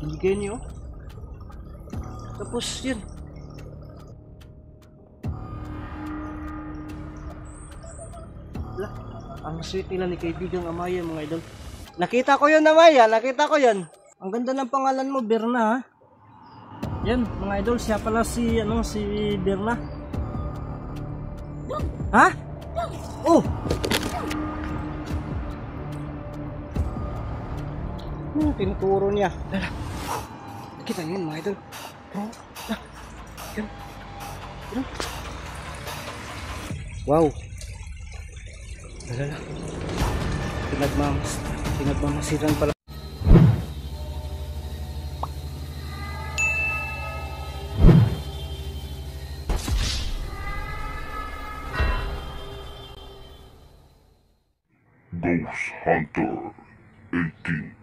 Binigay niyo. Tapos yun. Wala. Ang sweet nila ni kaibigang Amaya mga idol. Nakita ko yun Amaya, nakita ko yun. Ang ganda ng pangalan mo, Berna ha. Yan mga idol, siya pala si Berna. Ha? Oh! Tinuturo niya. Lala. Kita niyo mga idol. Oh. Yan. Yan. Wow. Lala. Pinagmamasiran pala. Ghost Hunter 18.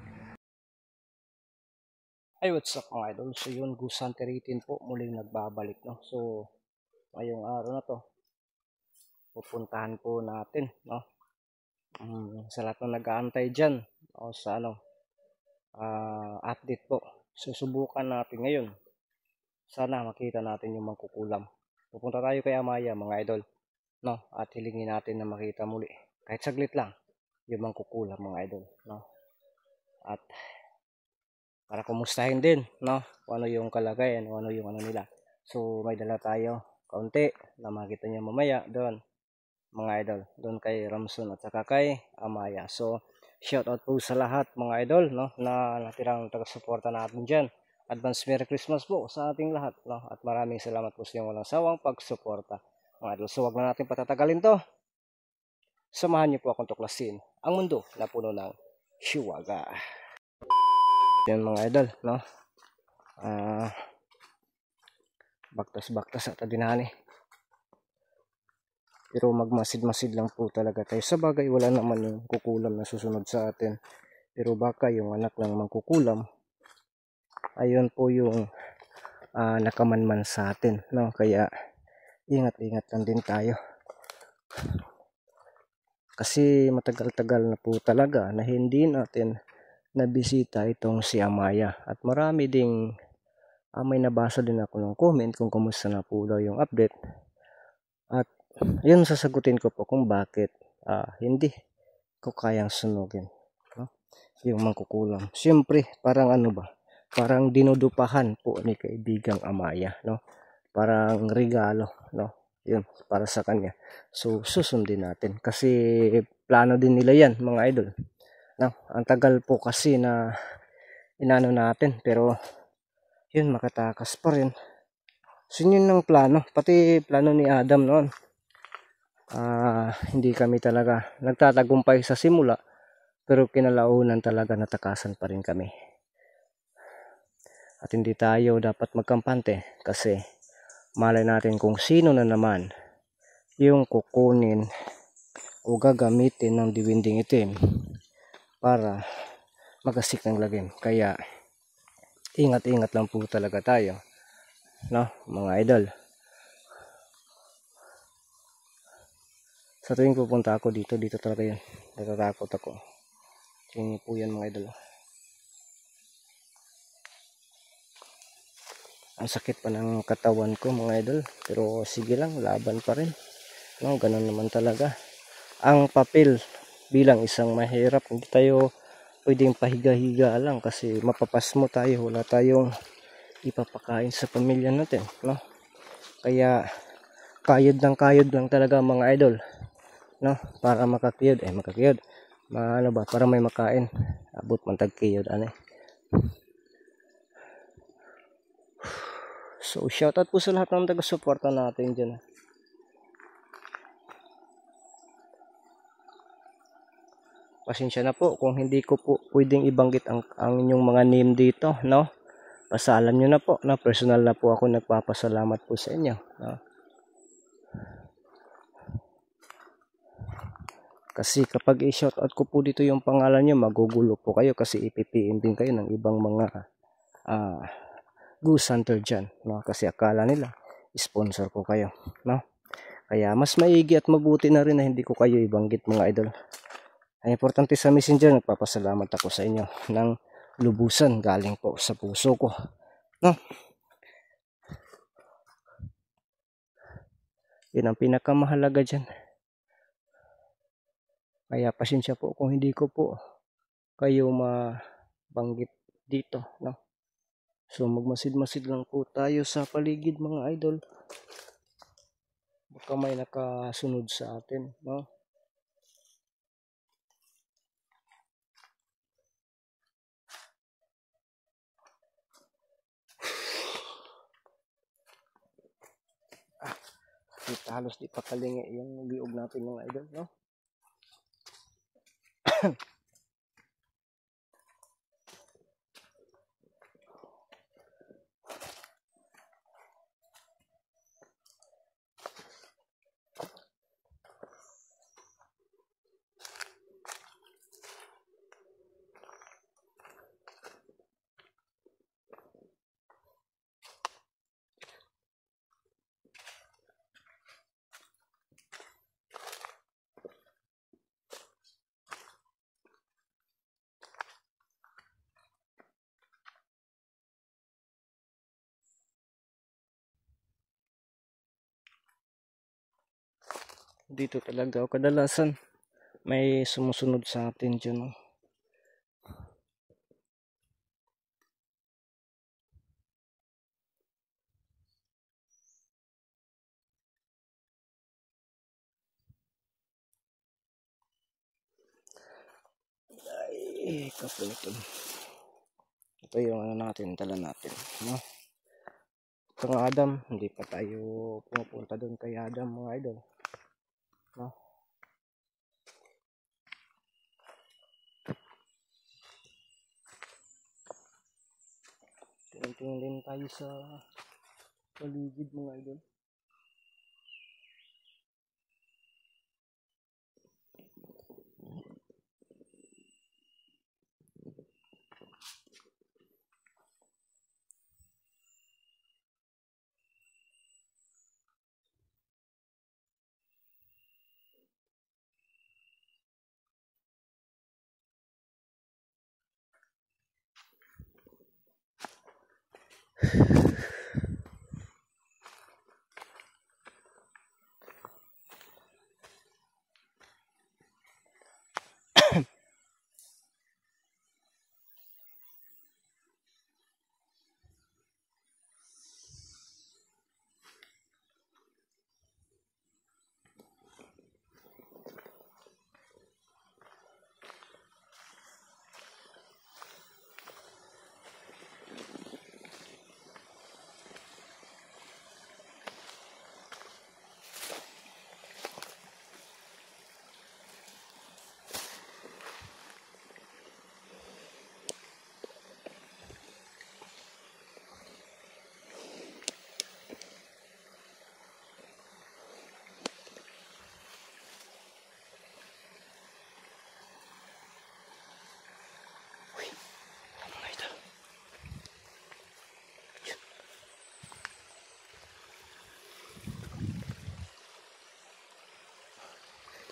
Hey, what's up mga idol? So yun, Ghost Hunter 18 po muling nagbabalik, no? So ngayong araw na to pupuntahan po natin, no? Sa lahat ng nag-aantay dyan o sa update po, susubukan natin ngayon. Sana makita natin yung mangkukulam. Pupunta tayo kay Amaya mga idol, no? At hilingin natin na makita muli kahit saglit lang yung mangkukulam mga idol, no? At para kumustahin din, no? Kung ano yung kalagayan, kung ano yung nila. So may dala tayo kaunti na makita niyo mamaya doon mga idol, doon kay Ramson at saka kay Amaya. So shout out po sa lahat mga idol, no, na natirang taga-suporta natin dyan. Advance Merry Christmas po sa ating lahat, no? At maraming salamat po sa inyong walang sawang pagsuporta mga idol. So wag na natin patatagalin to. Samahan niyo po akong tuklasin ang mundo na puno ng hiwaga. Yan mga idol, no? Baktas-baktas at adinani. Pero magmasid-masid lang po talaga tayo. Sa bagay, wala naman yung kukulam na susunod sa atin. Pero baka yung anak ng mangkukulam, ayun po yung nakamanman sa atin, no? Kaya ingat-ingat lang din tayo. Kasi matagal-tagal na po talaga na hindi natin nabisita itong si Amaya. At marami ding may nabasa din ako ng comment kung kumusta na po daw yung update. At yun sasagutin ko po kung bakit hindi ko kayang sunugin, no? Yung mangkukulam. Siyempre, parang parang dinudupahan po ni kaibigang Amaya, no? Parang regalo, no? Yun, para sa kanya. So, susundin natin. Kasi, plano din nila yan, mga idol. No? Ang tagal po kasi na inano natin. Pero, yun, makatakas pa rin. So, yun ang plano. Pati plano ni Adam noon. Hindi kami talaga nagtatagumpay sa simula. Pero, kinalaunan talaga natakasan pa rin kami. At hindi tayo dapat magkampante. Kasi, malay natin kung sino na naman yung kukunin o gagamitin ng diwinding itim para magasik ng lagim. Kaya ingat-ingat lang po talaga tayo, no, mga idol. Sa tuwing pupunta ako dito talaga yan, natatakot ako. Tingin po yan mga idol. Ang sakit pa ng katawan ko mga idol. Pero sige lang, laban pa rin, no? Ganun naman talaga ang papel bilang isang mahirap. Hindi tayo pwedeng pahiga-higa lang kasi mapapasmo tayo. Wala tayong ipapakain sa pamilya natin, no? Kaya kayod lang talaga mga idol, no? Para makakiyod para may makain. Abot man tagkiyod So, shoutout po sa lahat ng taga-suporta natin dyan. Pasensya na po kung hindi ko po pwedeng ibanggit ang inyong mga name dito, no? Pasalam nyo na po, no? Personal na po ako nagpapasalamat po sa inyo, no? Kasi kapag i-shoutout ko po dito yung pangalan nyo, magugulo po kayo kasi ipipiin din kayo ng ibang mga Ghost Hunter dyan, no? Kasi akala nila sponsor ko kayo, no? Kaya mas maigi at mabuti na rin na hindi ko kayo ibanggit mga idol. Ang importante sa messenger, nagpapasalamat ako sa inyo ng lubusan, galing po sa puso ko, no? Yun ang pinakamahalaga dyan. Kaya pasensya po kung hindi ko po kayo mabanggit dito, no? So magmasid-masid lang po tayo sa paligid, mga idol. Baka may nakasunod sa atin, no? Halos di pakalingi yung liog natin, mga idol, no? Dito talaga o kadalasan may sumusunod sa atin dyan, no? Ay, kapulitol. Ito yung ano natin, dala natin, no? Kang Adam, hindi pa tayo pupunta doon kay Adam, mga idol, no? Tingin din tayo sa paligid, mga idol.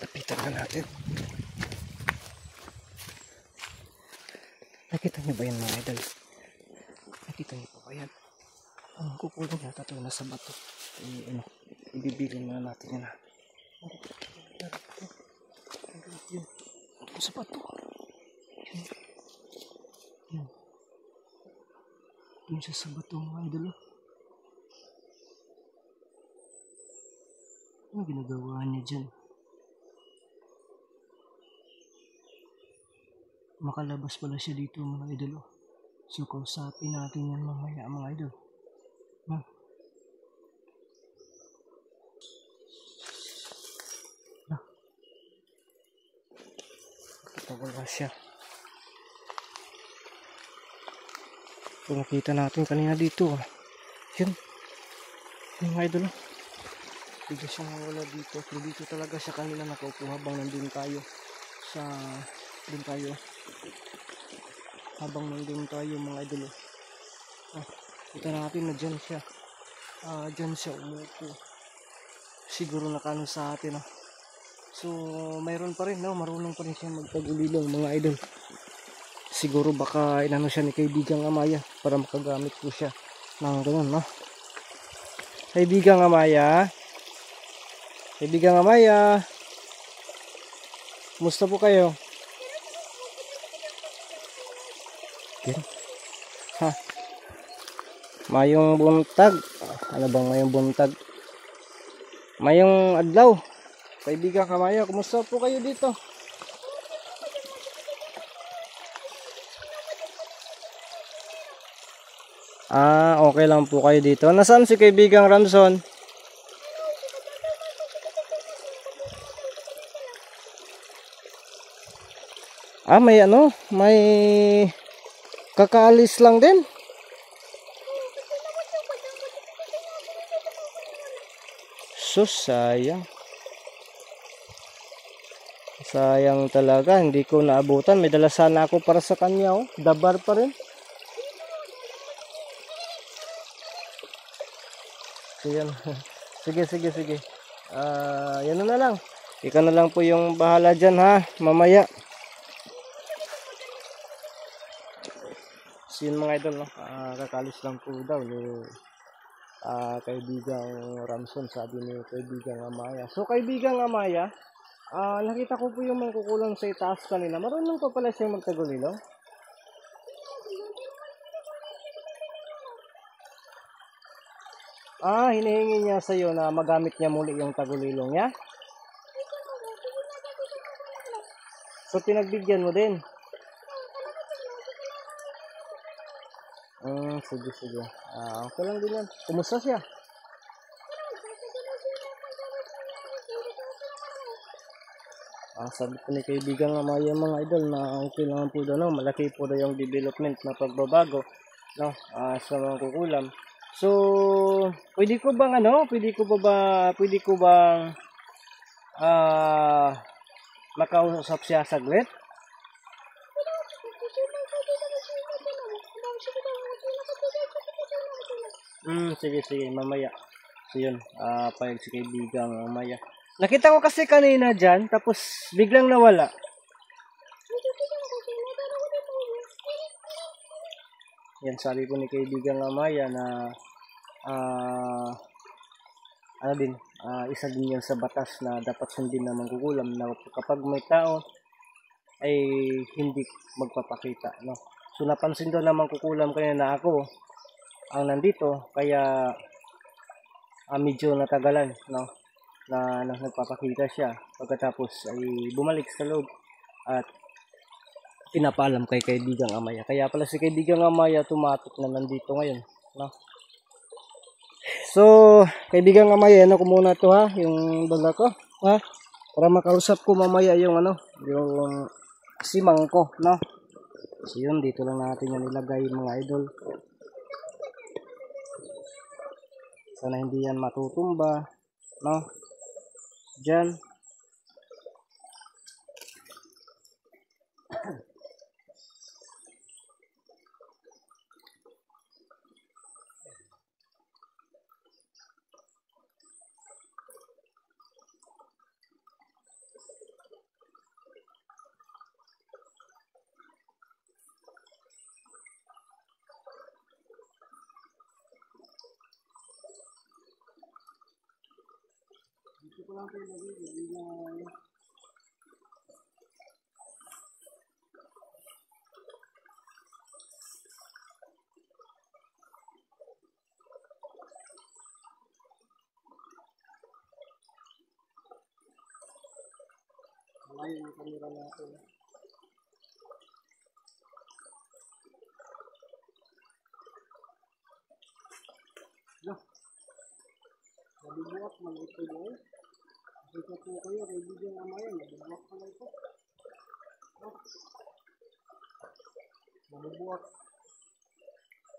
Lapitan na natin. Nakita niyo ba yan, mga idol? Nakita niyo pa ba yan? Ang kukulong yata ito nasa bato. Ibibilin muna natin yan, ha? Ito sa bato. Yan. Doon siya sa bato, mga idol. Ano ginagawa niya dyan? Makalabas pala siya dito, mga idol. So kausapin natin yan mamaya, mga idol. Kita wala siya. So nakita natin kanina dito, yun mga idol. Bigla siya nawala dito. So dito talaga siya kanina nakaupo habang nandun tayo sa habang nandun tayo, mga idol. Kita natin na dyan siya. Dyan siya umupo. Siguro nakano sa atin, no? So mayroon pa rin, no? Marunong pa rin siya magpagulilong, mga idol. siguro baka inano siya ni kaibigang Amaya para makagamit po siya ng ganun, no? Kaibigang Amaya. Kaibigang Amaya. Kumusta po kayo? Yan. Ha. Mayong buntag. Ano bang mayong buntag? Mayong adlaw. Kaibigang Amaya, kumusta po kayo dito? Okay lang po kayo dito. Nasaan si kaibigang Ramson? May ano? May kakaalis lang din. Sus, sayang. Sayang talaga, hindi ko naabutan. May dala sana ako para sa kanya, oh. Dabar pa rin. Ayan. Sige. Yan na lang. Ikaw na lang po yung bahala dyan, ha, mamaya. So yun mga idol, no? Kakalis lang po daw ni kaibigang Ramson, sabi ni kaibigang Amaya. So kaibigang Amaya, nakita ko po yung mangkukulang sa itaas kanina. Marunong pa pala siyang magtagulilo. Hinihingi niya sa iyo na magamit niya muli yung tagulilong niya. So pinagbigyan mo din. Sige. Okay lang din yan. Kumusta siya? Sabi ko ni kaibigan Amaya mga idol na okay lang po daw, no? Malaki po daw yung development na pagbabago, no? Sa mga kukulam. So, pwede ko bang makausap siya saglit? Sige, mamaya. So yun, payag si kaibigang Amaya. Nakita ko kasi kanina dyan, tapos biglang nawala. Yan, sabi ko ni kaibigang Amaya na isa din yan sa batas na dapat sundin ng mangkukulam na kapag may tao ay hindi magpapakita, no? So napansin doon ng mangkukulam kanina na ako ang nandito, kaya medyo natagalan, no? Na nagpapakita siya. Pagkatapos ay bumalik sa loob at pinapaalam kay kaibigang Amaya. Kaya pala si kaibigang Amaya tumatok na nandito ngayon, no? So, kaibigang Amaya, ano ko muna to, ha, yung dala ko, ha, para makausap ko mamaya yung yung simang ko, no? So yun, dito lang natin yan ilagay mga idol. Sana hindi yan matutumba, no? Diyan. Dito ko lang tayo lagi. Malayo yung kamera natin. No. Nabibuak man ito doon. Dito po kayo, kaibigan Amaya, nabibuak pala ito. No. Nabibuak.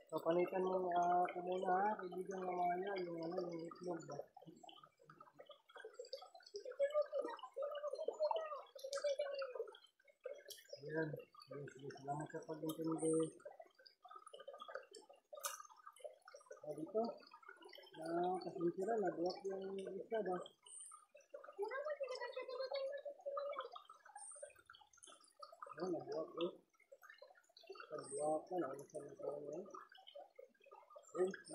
So, panitan mo ko muna, ha, kaibigan Amaya, yung itlog ba. Ayan. Sige, salamat sa pag-intindi. Dito, kasintira, nabuwak yung isa ba? Nabuwak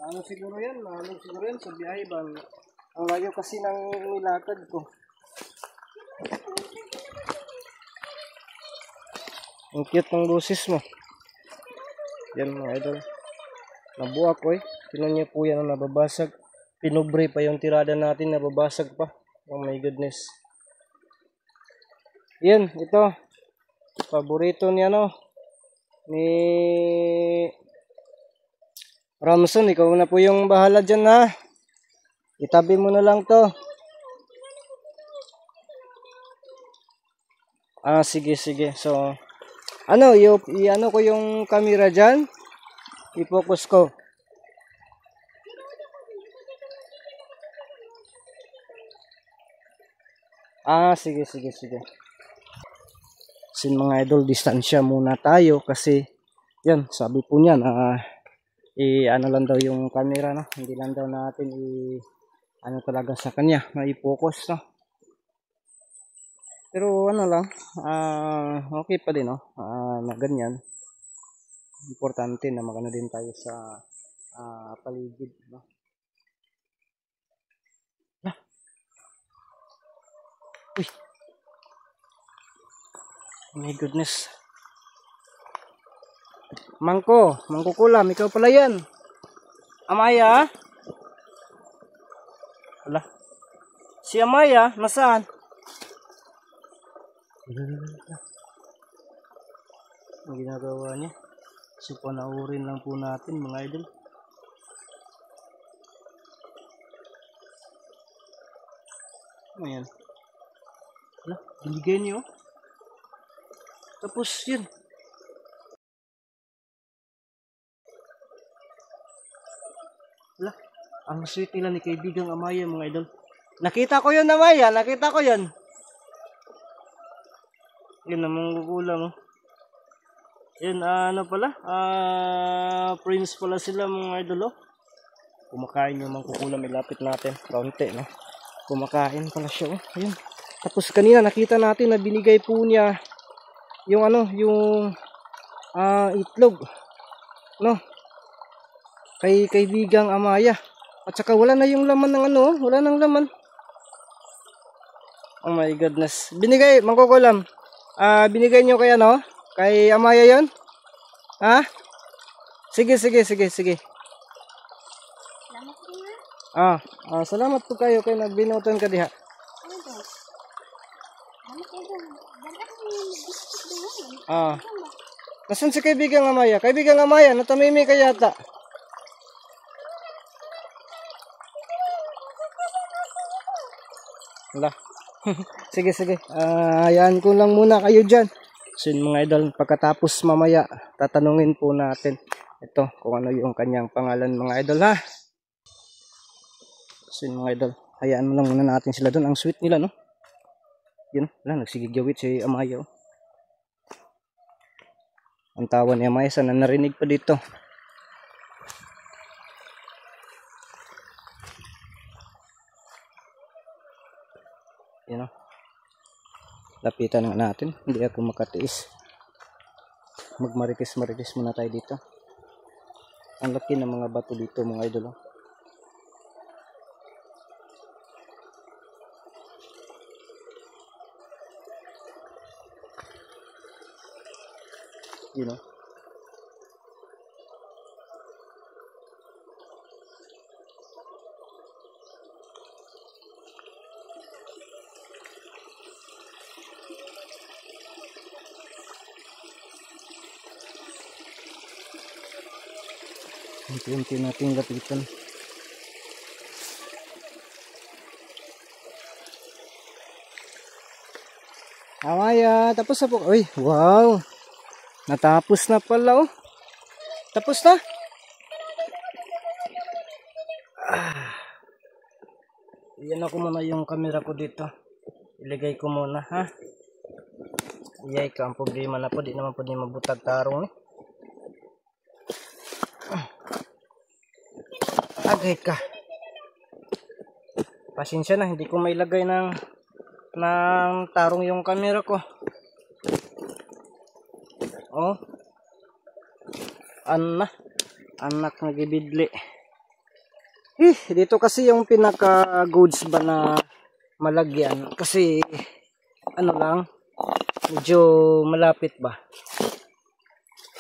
Ano siguro yan? Ano siguro yan sa biyahe ba? Ang layo kasi ng nilakad ko. Ang cute ng busis mo. Yan mga idol. Nabuak ko eh. Tinan niyo po yan ang nababasag. Pinubre pa yung tirada natin, nababasag pa. Oh my goodness. Yan, ito. Paborito niya no. Ni Ramson, ikaw na po yung bahala dyan ha. Itabi mo na lang to. Sige, sige. So, ano, i-ano ko yung camera dyan. I-focus ko. Sige, sige, sige. Sin mga idol, distansya muna tayo kasi yan, sabi po niyan, ano lang daw yung camera, no? Hindi lang daw natin ano talaga sa kanya, mai-focus, no? Pero ano lang, okay pa din, no? Na ganyan. Importante na magano din tayo sa paligid, no? Uy! Oh my goodness. Mangkukulam, ikaw pala yan. Amaya? Wala. Si Amaya, nasaan? Ang ginagawa niya. So, panaurin lang po natin mga idol. Ano yan? Wala, binigay niyo. Tapos yun. Wala, ang sweet nila ni kaibigang Amaya mga idol. Nakita ko yun Amaya, nakita ko yun. Yun namang gugulang. Yun, ano pala? Prince pala sila mga idol. Kumakain yung mangkukulam, ilapit natin. Kaunti, no? Kumakain pala siya. Ayun. Tapos kanina nakita natin na binigay po niya yung ano, yung itlog. No? Kay kaibigang Amaya. At saka wala na yung laman ng ano, wala nang laman. Oh my goodness. Binigay, mangkukulam. Binigay nyo kay ano? Kay Amaya yon? Ha? Sige, sige, sige, sige. Salamat po kayo kay nagbinutan ka diha. Nasaan si kaibigang Amaya? Kaibigang Amaya, natamimi ka yata. Wala. Sige, sige. Hayaan ko lang muna kayo dyan. So mga idol, pagkatapos mamaya, tatanungin po natin ito kung ano yung kanyang pangalan mga idol ha. So mga idol, hayaan mo lang muna natin sila doon. Ang sweet nila no. Yun, wala, nagsigigawit si Amaya. Ang tawa ni Amaya, sana narinig pa dito. Yun o. Lapitan na natin, hindi ako makatiis. Magmaritis muna tayo dito. Ang laki ng mga bato dito mga idol. You know. Unti-unti nating lapitan. Amaya, tapos na po. Uy, wow. Natapos na pala oh. Tapos na. Iyan ako muna yung camera ko dito. Iligay ko muna ha. Iyay ka, ang problema na po. Di naman po niya mabutag tarong eh. Agay ka. Pasensya na, hindi ko mailagay ng tarong yung camera ko. Oh. anak na gibidli. Dito kasi yung pinaka goods ba na malagyan kasi ano lang, medyo malapit ba.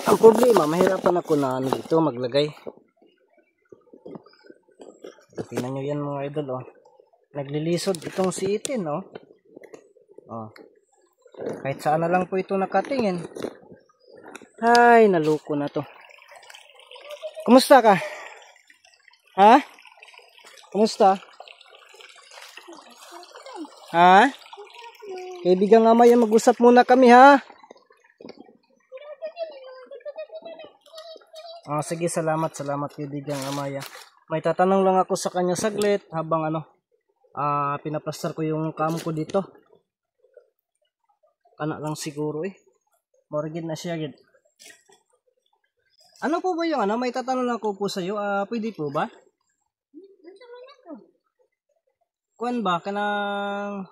Ang problema, mahirapan ako na ano dito maglagay. Tingnan nyo yan mga idol, oh. Naglilisod itong si Itin, oh. Oh. Kahit saan na lang po ito nakatingin. Ay, naluko na to. Kumusta ka? Ha? Kumusta? Ha? Kaibigan nga Maya, mag-usap muna kami, ha? Sige, salamat kaibigan Amaya. May tatanong lang ako sa kanya saglit habang pinaplastar ko yung cam ko dito. Kana lang siguro Morgid na siya gid. Ano po ba yung may tatanong lang ako po sa iyo. Pwede po ba? Kuan ba kanang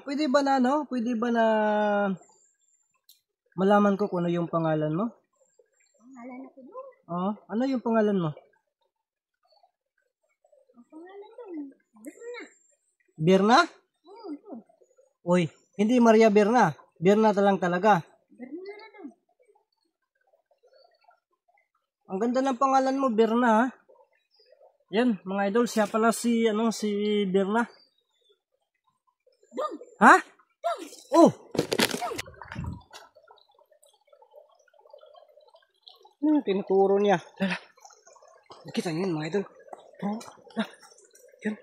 pwede ba na Pwede ba na malaman ko kung ano yung pangalan mo? Pangalan ako doon. Ano yung pangalan mo? Ang pangalan doon, Berna. Birna? Uy, hindi Maria Birna. Birna lang talaga. Berna na doon. Ang ganda ng pangalan mo, Birna, ha? Yan, mga idol, siya pala si Birna. Doon. Ha? Oh! Tinuturo niya. Lala. Nakita niyo yun, mga idol. Yan.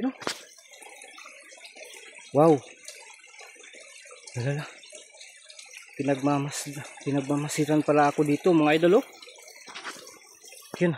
Yun. Wow. Lala. Pinagmamasiran pala ako dito, mga idol, oh. Yun.